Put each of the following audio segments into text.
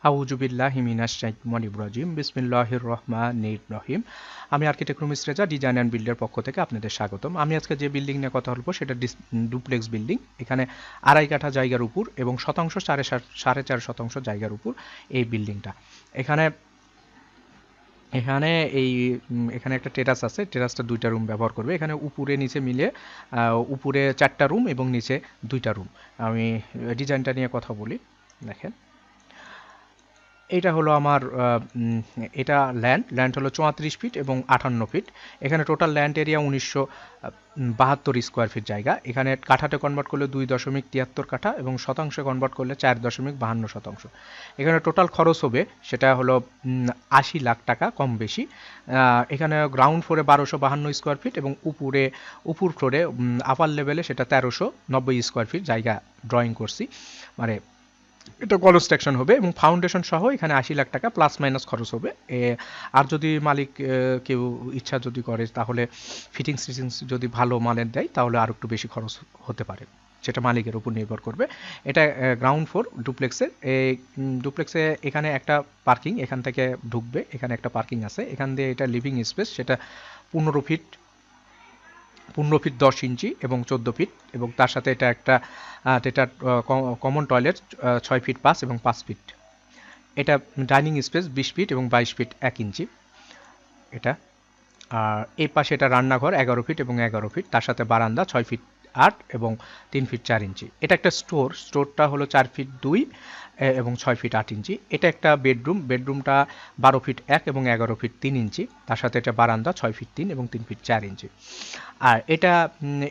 আউযু বিল্লাহি মিনাশ শাইতানির রাজিম বিসমিল্লাহির রহমানির রহিম। আমি আর্কিটেক্ট রুমিস রেজা, ডিজাইন অ্যান্ড বিল্ডের পক্ষ থেকে আপনাদের স্বাগতম। আমি আজকে যে বিল্ডিং নিয়ে কথা বলবো সেটা ডুপ্লেক্স বিল্ডিং। এখানে 2.5 কাঠা জায়গার উপর এবং শতাংশ 4.5 শতাংশ জায়গার উপর এই বিল্ডিংটা। এখানে এখানে এই এখানে একটা টেরাস আছে, টেরাসটা 2টা রুম ব্যবহার করবে। এখানে উপরে নিচে মিলে উপরে 4টা রুম এবং নিচে 2টা রুম। আমি ডিজাইনটা নিয়ে কথা বলি। দেখেন, এটা হলো আমার এটা ল্যান্ড হলো 34 ফিট এবং 58 ফিট। এখানে total land area 1972 square feet জায়গা। এখানে কাঠাতে কনভার্ট করলে 2.73 কাঠা এবং শতাংশে কনভার্ট করলে 4.52 শতাংশ। এখানে টোটাল খরচ হবে সেটা হলো 80 লাখ টাকা কম বেশি। এখানে গ্রাউন্ড ফ্লোরে 1252 স্কোয়ার ফিট এবং উপর ফ্লোরে আপার লেভেলে সেটা 1390 স্কোয়ার ফিট জায়গা ড্রয়িং করছি। মানে এটা কনস্ট্রাকশন হবে এবং ফাউন্ডেশন সহ এখানে 80 লাখ টাকা প্লাস মাইনাস খরচ হবে। আর যদি মালিক কেউ ইচ্ছা যদি করে তাহলে ফিটিংস যদি ভালো মানের দেয় তাহলে আর একটু বেশি খরচ হতে পারে, সেটা মালিকের উপর নির্ভর করবে। এটা গ্রাউন্ড ফ্লোর ডুপ্লেক্সের। এই ডুপ্লেক্সে এখানে একটা পার্কিং, এখান থেকে ঢুকবে, এখানে একটা পার্কিং আছে। এখান দিয়ে এটা লিভিং স্পেস, সেটা 15 ফিট 10 ইঞ্চি এবং 14 ফিট এবং তার সাথে এটা কমন টয়লেট 6 ফিট 5 এবং 5 ফিট। এটা ডাইনিং স্পেস 20 ফিট এবং 22 ফিট 1 ইঞ্চি এটা। আর এই পাশে এটা রান্নাঘর 11 ফিট এবং 11 ফিট, তার সাথে বারান্দা 6 ফিট 8 এবং 3 ফিট 4 ইঞ্চি। এটা একটা স্টোরটা হলো 4 ফিট 2 এবং 6 ফিট 8 ইঞ্চি। এটা একটা বেডরুমটা 12 ফিট 1 এবং 11 ফিট 3 ইঞ্চি, তার সাথে এটা বারান্দা 6 ফিট 3 এবং 3 ফিট 4 ইঞ্চি। আর এটা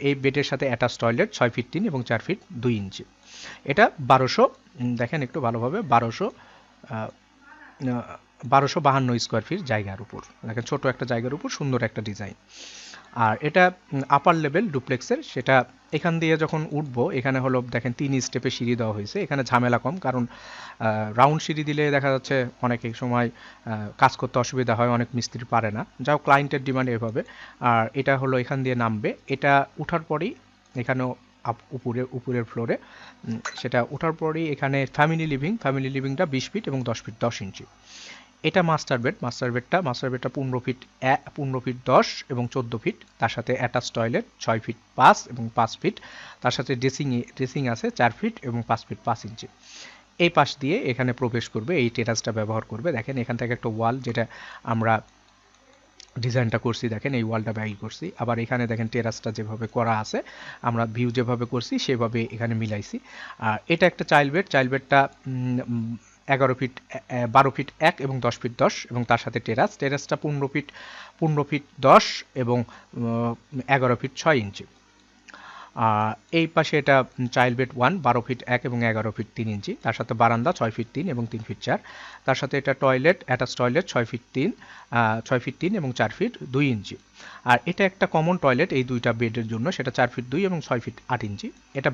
এই বেডের সাথে অ্যাটাচ টয়লেট 6 ফিট 3 এবং 4 ফিট 2 ইঞ্চি। এটা 1200, দেখেন একটু ভালোভাবে, 1252 স্কোয়ার ফিট জায়গার উপর। দেখেন ছোট একটা জায়গার উপর সুন্দর একটা ডিজাইন। আর এটা আপার লেভেল ডুপ্লেক্সের। সেটা এখান দিয়ে যখন উঠবো, এখানে হলো দেখেন 3 স্টেপে সিঁড়ি দেওয়া হয়েছে। এখানে ঝামেলা কম, কারণ রাউন্ড সিঁড়ি দিলে দেখা যাচ্ছে অনেক সময় কাজ করতে অসুবিধা হয়, অনেক মিস্ত্রি পারে না, যাও ক্লায়েন্টের ডিমান্ড এভাবে। আর এটা হলো এখান দিয়ে নামবে, এটা উঠার পরেই এখানেও উপরের ফ্লোরে সেটা ওঠার পরেই এখানে ফ্যামিলি লিভিংটা 20 ফিট এবং 10 ফিট 10 ইঞ্চি। এটা মাস্টার বেডটা 15 ফিট 10 এবং 14 ফিট, তার সাথে অ্যাটাচ টয়লেট 6 ফিট 5 এবং 5 ফিট, তার সাথে ড্রেসিং আছে 4 ফিট এবং 5 ফিট 5 ইঞ্চি। এই পাশ দিয়ে এখানে প্রবেশ করবে, এই টেরাসটা ব্যবহার করবে। দেখেন এখান থেকে একটা ওয়াল, যেটা আমরা ডিজাইনটা করছি, দেখেন এই ওয়ালটা ব্যয় করছি। আবার এখানে দেখেন টেরাসটা যেভাবে করা আছে, আমরা ভিউ যেভাবে করছি সেভাবে এখানে মিলাইছি। আর এটা একটা চাইল্ড বেডটা 11 ফিট 12 ফিট 1 এবং 10 ফিট 10 এবং তার সাথে টেরাসটা 15 ফিট 10 এবং 11 ফিট 6 ইঞ্চি। এই পাশে এটা চাইল্ড বেড 1 12 ফিট 1 এবং 11 ফিট 3 ইঞ্চি, তার সাথে বারান্দা 6 ফিট 3 এবং 3 ফিট 4, তার সাথে এটা অ্যাটাচ টয়লেট 6 ফিট 3 এবং 4 ফিট 2 ইঞ্চি। আর এটা একটা কমন টয়লেট এই দুইটা বেডের জন্য, সেটা 4 ফিট 2 এবং 6 ফিট 8 ইঞ্চি। এটা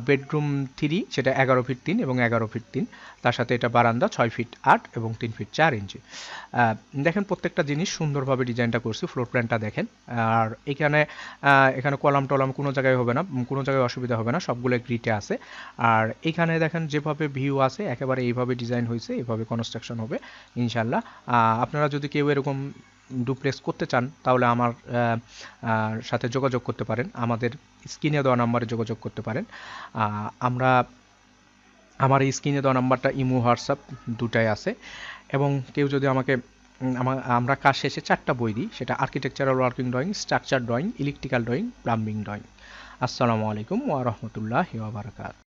বেডরুম 3, সেটা 11 ফিট 3 এবং 11 ফিট 3, তার সাথে এটা বারান্দা 6 ফিট 8 এবং 3 ফিট 4 ইঞ্চি। দেখেন প্রত্যেকটা জিনিস সুন্দরভাবে ডিজাইনটা করছি, ফ্লোর প্ল্যানটা দেখেন। আর এখানে কলাম টলাম কোনো জায়গায় হবে না, কোনো জায়গায় অসুবিধা হবে না, সবগুলো গ্রিটে আছে। আর এখানে দেখেন যেভাবে ভিউ আছে একেবারে এইভাবে ডিজাইন হয়েছে, এইভাবে কনস্ট্রাকশন হবে ইনশাল্লাহ। আপনারা যদি কেউ এরকম ডুপ্লেক্স করতে চান তাহলে আমার সাথে যোগাযোগ করতে পারেন, আমাদের স্ক্রিনে দেওয়া নাম্বারে যোগাযোগ করতে পারেন। আমার এই স্ক্রিনে দেওয়া নাম্বারটা ইমো হোয়াটসঅ্যাপ দুটাই আছে। এবং কেউ যদি আমাকে আমরা কাজ শেষে 4টা বই দিই, সেটা architectural working drawing, structure drawing, electrical drawing, plumbing drawing. আসসালামু আলাইকুম ওয়া রাহমাতুল্লাহি ওয়া বারাকাতুহু।